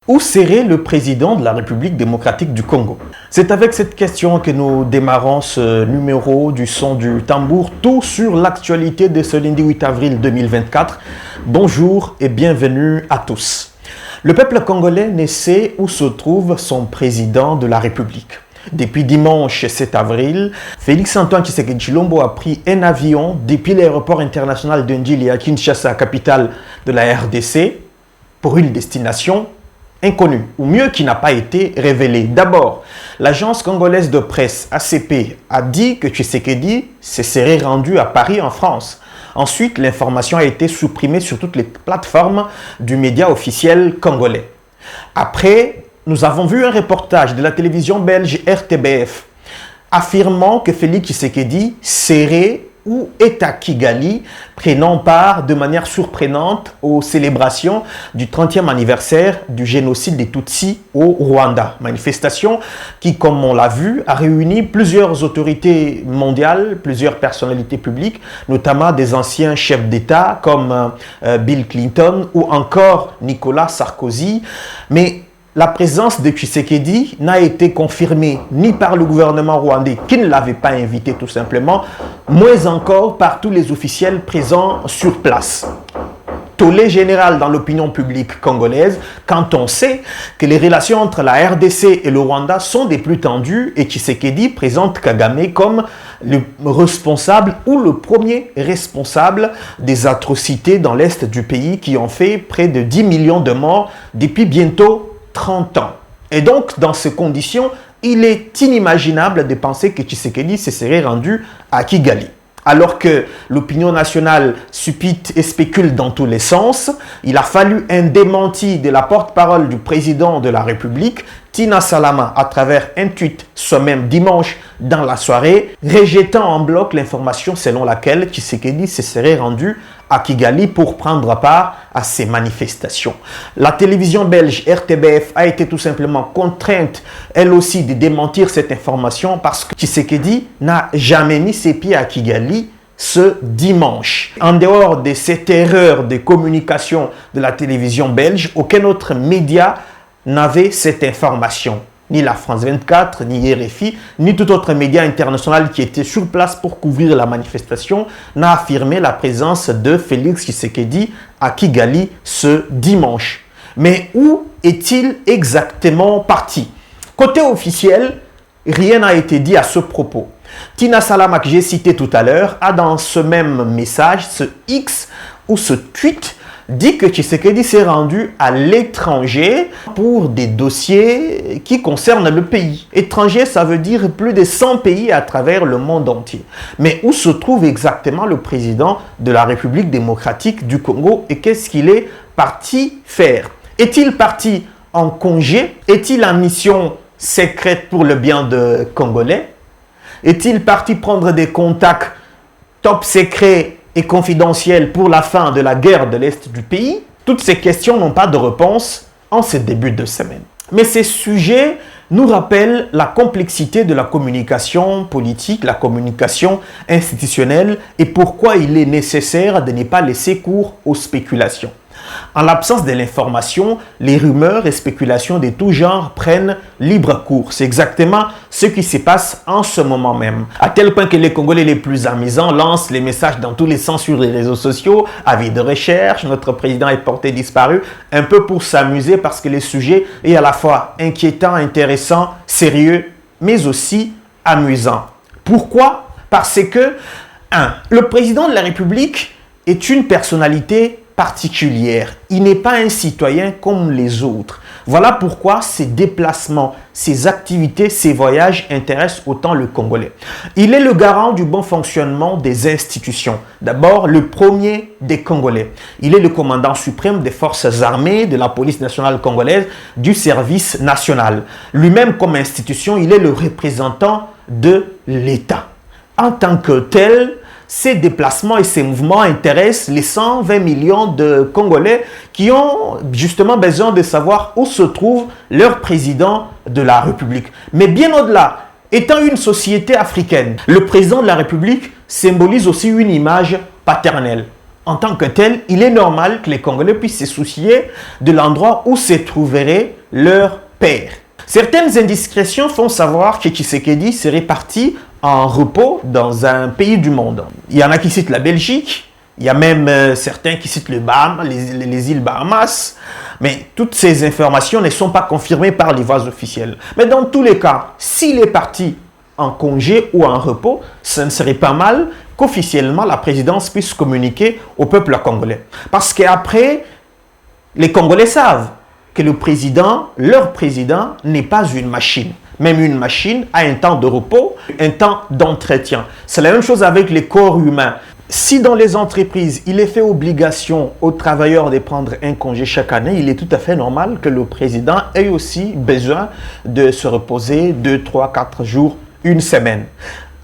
Où serait le président de la République démocratique du Congo? C'est avec cette question que nous démarrons ce numéro du son du tambour, tout sur l'actualité de ce lundi 8 avril 2024. Bonjour et bienvenue à tous. Le peuple congolais ne sait où se trouve son président de la République. Depuis dimanche 7 avril, Félix-Antoine Tshisekedi Tshilombo a pris un avion depuis l'aéroport international de Njili à Kinshasa, capitale de la RDC, pour une destination inconnue, ou mieux qui n'a pas été révélée. D'abord, l'agence congolaise de presse ACP a dit que Tshisekedi se serait rendu à Paris en France. Ensuite, l'information a été supprimée sur toutes les plateformes du média officiel congolais. Après, nous avons vu un reportage de la télévision belge RTBF affirmant que Félix Tshisekedi serait ou est à Kigali, prenant part de manière surprenante aux célébrations du 30e anniversaire du génocide des Tutsis au Rwanda. Manifestation qui, comme on l'a vu, a réuni plusieurs autorités mondiales, plusieurs personnalités publiques, notamment des anciens chefs d'État comme Bill Clinton ou encore Nicolas Sarkozy. Mais la présence de Tshisekedi n'a été confirmée ni par le gouvernement rwandais, qui ne l'avait pas invité tout simplement, moins encore par tous les officiels présents sur place. Tollé général dans l'opinion publique congolaise quand on sait que les relations entre la RDC et le Rwanda sont des plus tendues et Tshisekedi présente Kagame comme le responsable ou le premier responsable des atrocités dans l'est du pays qui ont fait près de 10 millions de morts depuis bientôt 30 ans. Et donc, dans ces conditions, il est inimaginable de penser que Tshisekedi se serait rendu à Kigali. Alors que l'opinion nationale suppute et spécule dans tous les sens, il a fallu un démenti de la porte-parole du président de la République, Tina Salama, à travers un tweet ce même dimanche dans la soirée, rejetant en bloc l'information selon laquelle Tshisekedi se serait rendu à Kigali pour prendre part à ces manifestations. La télévision belge RTBF a été tout simplement contrainte, elle aussi, de démentir cette information parce que Tshisekedi n'a jamais mis ses pieds à Kigali ce dimanche. En dehors de cette erreur de communication de la télévision belge, aucun autre média n'avait cette information. Ni la France 24, ni RFI, ni tout autre média international qui était sur place pour couvrir la manifestation n'a affirmé la présence de Félix Tshisekedi à Kigali ce dimanche. Mais où est-il exactement parti? Côté officiel, rien n'a été dit à ce propos. Tina Salama, que j'ai cité tout à l'heure, a dans ce même message, ce X ou ce tweet, dit que Tshisekedi s'est rendu à l'étranger pour des dossiers qui concernent le pays. Étranger, ça veut dire plus de 100 pays à travers le monde entier. Mais où se trouve exactement le président de la République démocratique du Congo et qu'est-ce qu'il est parti faire? Est-il parti en congé? Est-il en mission secrète pour le bien de Congolais? Est-il parti prendre des contacts top secrets et confidentiel pour la fin de la guerre de l'Est du pays? Toutes ces questions n'ont pas de réponse en ce début de semaine. Mais ces sujets nous rappellent la complexité de la communication politique, la communication institutionnelle et pourquoi il est nécessaire de ne pas laisser cours aux spéculations. En l'absence de l'information, les rumeurs et spéculations de tout genre prennent libre cours. C'est exactement ce qui se passe en ce moment même. À tel point que les Congolais les plus amusants lancent les messages dans tous les sens sur les réseaux sociaux, avis de recherche, notre président est porté disparu, un peu pour s'amuser parce que le sujet est à la fois inquiétant, intéressant, sérieux, mais aussi amusant. Pourquoi? Parce que, le président de la République est une personnalité particulière. Il n'est pas un citoyen comme les autres. Voilà pourquoi ces déplacements, ces activités, ces voyages intéressent autant le Congolais. Il est le garant du bon fonctionnement des institutions. D'abord, le premier des Congolais. Il est le commandant suprême des forces armées, de la police nationale congolaise, du service national. Lui-même, comme institution, il est le représentant de l'État. En tant que tel, ces déplacements et ces mouvements intéressent les 120 millions de Congolais qui ont justement besoin de savoir où se trouve leur président de la République. Mais bien au-delà, étant une société africaine, le président de la République symbolise aussi une image paternelle. en tant que tel, il est normal que les Congolais puissent se soucier de l'endroit où se trouverait leur père. Certaines indiscrétions font savoir que Tshisekedi serait parti en repos dans un pays du monde. Il y en a qui citent la Belgique, il y a même certains qui citent le Bahamas, les îles Bahamas, mais toutes ces informations ne sont pas confirmées par les voies officielles. Mais dans tous les cas, s'il est parti en congé ou en repos, ce ne serait pas mal qu'officiellement la présidence puisse communiquer au peuple congolais. Parce qu'après, les Congolais savent que le président, leur président, n'est pas une machine. Même une machine a un temps de repos, un temps d'entretien. C'est la même chose avec les corps humains. Si dans les entreprises, il est fait obligation aux travailleurs de prendre un congé chaque année, il est tout à fait normal que le président ait aussi besoin de se reposer 2, 3, 4 jours, une semaine.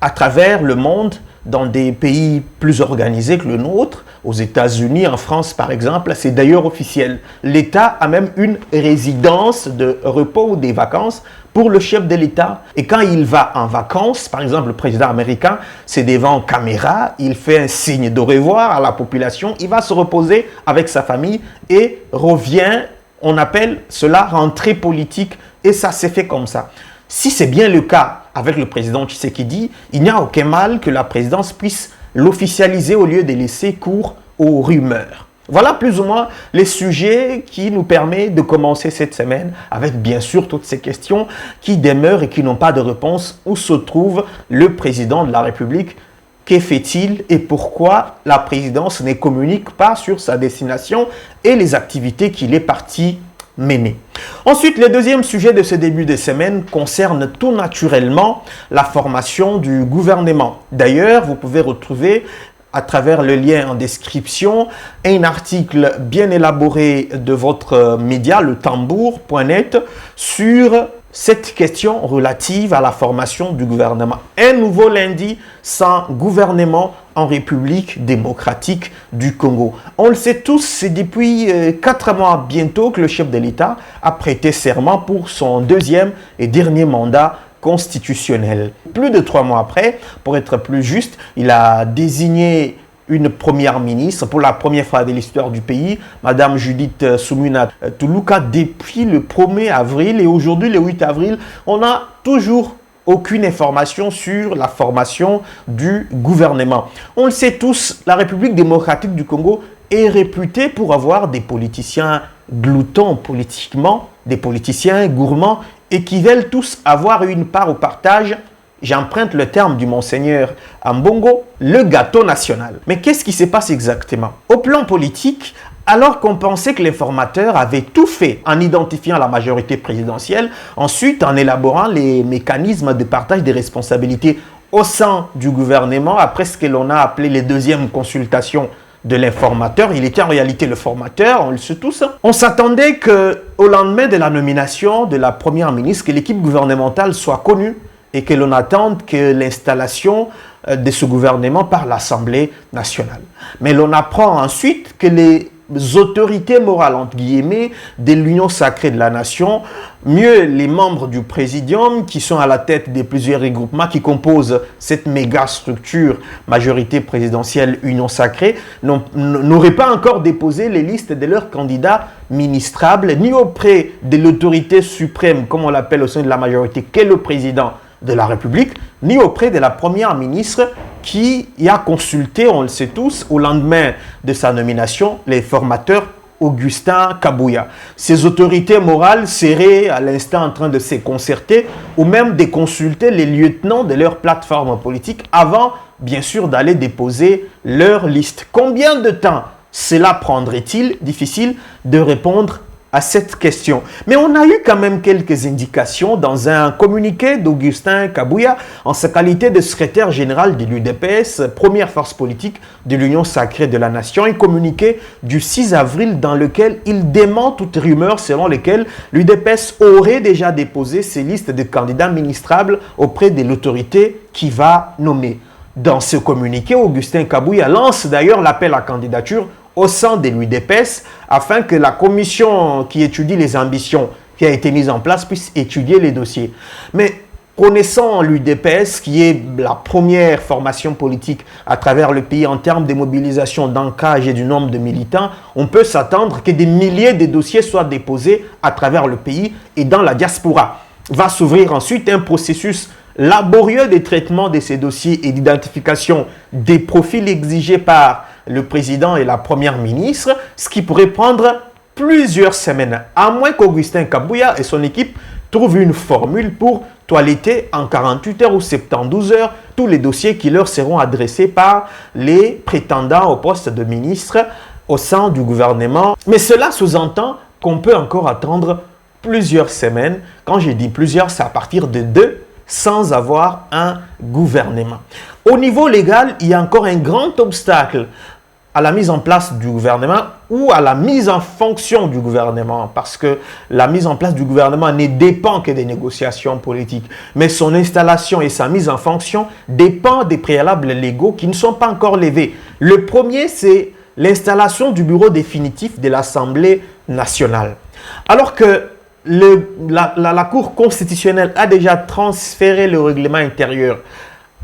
À travers le monde, dans des pays plus organisés que le nôtre, aux États-Unis, en France par exemple, c'est d'ailleurs officiel. L'État a même une résidence de repos ou des vacances pour le chef de l'État. Et quand il va en vacances, par exemple le président américain, c'est devant caméra, il fait un signe de revoir à la population, il va se reposer avec sa famille et revient, on appelle cela rentrée politique, et ça s'est fait comme ça. Si c'est bien le cas avec le président Tshisekedi, il n'y a aucun mal que la présidence puisse l'officialiser au lieu de laisser cours aux rumeurs. Voilà plus ou moins les sujets qui nous permettent de commencer cette semaine avec bien sûr toutes ces questions qui demeurent et qui n'ont pas de réponse. Où se trouve le président de la République? Que fait-il et pourquoi la présidence ne communique pas sur sa destination et les activités qu'il est parti mener? Ensuite, le deuxième sujet de ce début de semaine concerne tout naturellement la formation du gouvernement. D'ailleurs, vous pouvez retrouver à travers le lien en description un article bien élaboré de votre média, le tambour.net, sur cette question relative à la formation du gouvernement. Un nouveau lundi sans gouvernement en République démocratique du Congo. On le sait tous, c'est depuis 4 mois bientôt que le chef de l'État a prêté serment pour son deuxième et dernier mandat constitutionnel. Plus de 3 mois après, pour être plus juste, il a désigné une première ministre pour la première fois de l'histoire du pays, Madame Judith Suminwa Tuluka, depuis le 1er avril. Et aujourd'hui, le 8 avril, on n'a toujours aucune information sur la formation du gouvernement. On le sait tous, la République démocratique du Congo est réputée pour avoir des politiciens gloutons politiquement, des politiciens gourmands et qui veulent tous avoir une part au partage. J'emprunte le terme du monseigneur Ambongo, le gâteau national. Mais qu'est-ce qui se passe exactement? Au plan politique, alors qu'on pensait que l'informateur avait tout fait en identifiant la majorité présidentielle, ensuite en élaborant les mécanismes de partage des responsabilités au sein du gouvernement, après ce que l'on a appelé les deuxièmes consultations de l'informateur, il était en réalité le formateur, on le sait tous. On s'attendait qu'au lendemain de la nomination de la première ministre, que l'équipe gouvernementale soit connue et que l'on attende que l'installation de ce gouvernement par l'Assemblée nationale. Mais l'on apprend ensuite que les autorités morales, entre guillemets, de l'Union sacrée de la nation, mieux les membres du présidium qui sont à la tête de plusieurs regroupements qui composent cette méga structure majorité présidentielle Union sacrée, n'auraient pas encore déposé les listes de leurs candidats ministrables, ni auprès de l'autorité suprême, comme on l'appelle au sein de la majorité, qu'est le président de la République, ni auprès de la première ministre qui y a consulté, on le sait tous, au lendemain de sa nomination, les formateurs Augustin Kabouya. Ces autorités morales seraient à l'instant en train de se concerter ou même de consulter les lieutenants de leur plateforme politique avant, bien sûr, d'aller déposer leur liste. Combien de temps cela prendrait-il? Difficile de répondre à cette question. Mais on a eu quand même quelques indications dans un communiqué d'Augustin Kabouya en sa qualité de secrétaire général de l'UDPS, première force politique de l'Union sacrée de la nation, un communiqué du 6 avril dans lequel il dément toute rumeur selon lesquelles l'UDPS aurait déjà déposé ses listes de candidats ministrables auprès de l'autorité qui va nommer. Dans ce communiqué, Augustin Kabouya lance d'ailleurs l'appel à candidature au sein de l'UDPS afin que la commission qui étudie les ambitions qui a été mise en place puisse étudier les dossiers. Mais Connaissant l'UDPS, qui est la première formation politique à travers le pays en termes de mobilisation, d'ancrage et du nombre de militants, on peut s'attendre que des milliers de dossiers soient déposés à travers le pays et dans la diaspora. Va s'ouvrir ensuite un processus laborieux de traitement de ces dossiers et d'identification des profils exigés par le président et la première ministre, ce qui pourrait prendre plusieurs semaines, à moins qu'Augustin Kabouya et son équipe trouvent une formule pour toiletter en 48 heures ou 72 heures tous les dossiers qui leur seront adressés par les prétendants au poste de ministre au sein du gouvernement. Mais cela sous-entend qu'on peut encore attendre plusieurs semaines. Quand je dis plusieurs, c'est à partir de 2 sans avoir un gouvernement. Au niveau légal, il y a encore un grand obstacle à la mise en place du gouvernement ou à la mise en fonction du gouvernement, parce que la mise en place du gouvernement ne dépend que des négociations politiques, mais son installation et sa mise en fonction dépendent des préalables légaux qui ne sont pas encore levés. Le premier, c'est l'installation du bureau définitif de l'Assemblée nationale. Alors que la Cour constitutionnelle a déjà transféré le règlement intérieur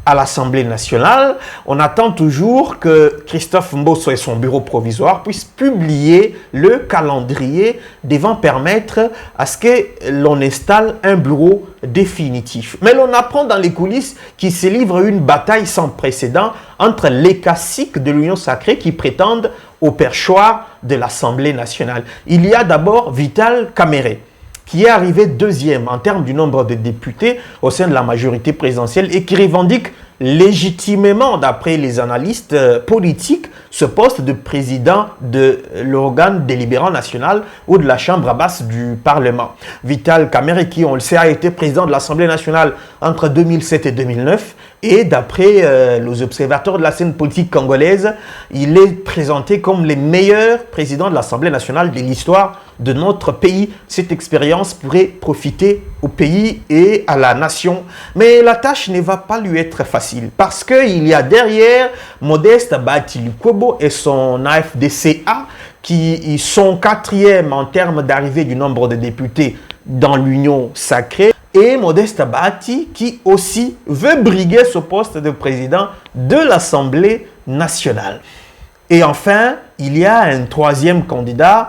à l'Assemblée nationale, on attend toujours que Christophe Mbosso et son bureau provisoire puissent publier le calendrier devant permettre à ce que l'on installe un bureau définitif. Mais l'on apprend dans les coulisses qu'il se livre une bataille sans précédent entre les caciques de l'Union sacrée qui prétendent au perchoir de l'Assemblée nationale. Il y a d'abord Vital Kamerhe, qui est arrivé deuxième en termes du nombre de députés au sein de la majorité présidentielle et qui revendique légitimement, d'après les analystes politiques, ce poste de président de l'organe délibérant national ou de la chambre basse du Parlement. Vital Kamerhe, qui, on le sait, a été président de l'Assemblée nationale entre 2007 et 2009, et d'après les observateurs de la scène politique congolaise, il est présenté comme le meilleur président de l'Assemblée nationale de l'histoire de notre pays. Cette expérience pourrait profiter au pays et à la nation. Mais la tâche ne va pas lui être facile parce qu'il y a derrière Modeste Bahati Lukwebo et son AFDCA qui sont quatrième en termes d'arrivée du nombre de députés dans l'Union sacrée. Et Modeste Bahati qui aussi veut briguer ce poste de président de l'Assemblée nationale. Et enfin, il y a un troisième candidat,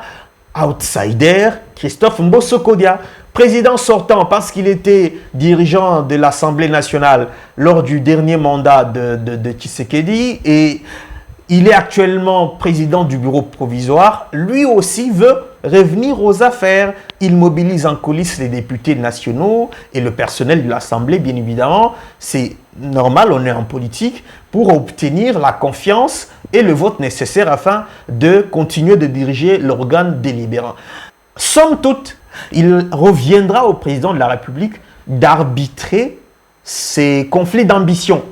outsider, Christophe Mbosso Kodia, président sortant parce qu'il était dirigeant de l'Assemblée nationale lors du dernier mandat de Tshisekedi et il est actuellement président du bureau provisoire. Lui aussi veut revenir aux affaires. Il mobilise en coulisses les députés nationaux et le personnel de l'Assemblée, bien évidemment. C'est normal, on est en politique, pour obtenir la confiance et le vote nécessaire afin de continuer de diriger l'organe délibérant. Somme toute, il reviendra au président de la République d'arbitrer ces conflits d'ambition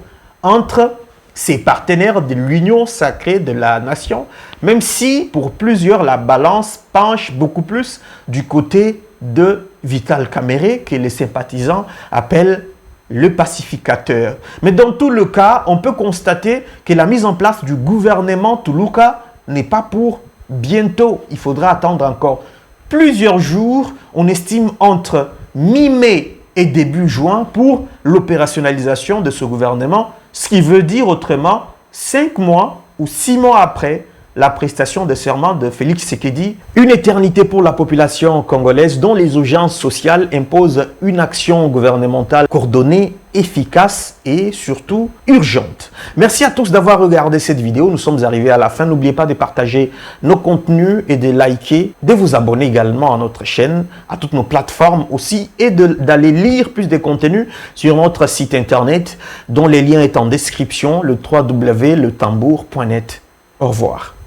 entre ses partenaires de l'union sacrée de la nation, même si pour plusieurs la balance penche beaucoup plus du côté de Vital Kamerhe que les sympathisants appellent le pacificateur. Mais dans tout le cas, on peut constater que la mise en place du gouvernement Toulouka n'est pas pour bientôt. Il faudra attendre encore plusieurs jours, on estime entre mi-mai et début juin pour l'opérationnalisation de ce gouvernement, ce qui veut dire autrement 5 mois ou 6 mois après la prestation de serment de Félix Tshisekedi, une éternité pour la population congolaise dont les urgences sociales imposent une action gouvernementale coordonnée, efficace et surtout urgente. Merci à tous d'avoir regardé cette vidéo. Nous sommes arrivés à la fin. N'oubliez pas de partager nos contenus et de liker, de vous abonner également à notre chaîne, à toutes nos plateformes aussi et d'aller lire plus de contenus sur notre site internet dont les liens sont en description, le www.letambour.net. Au revoir.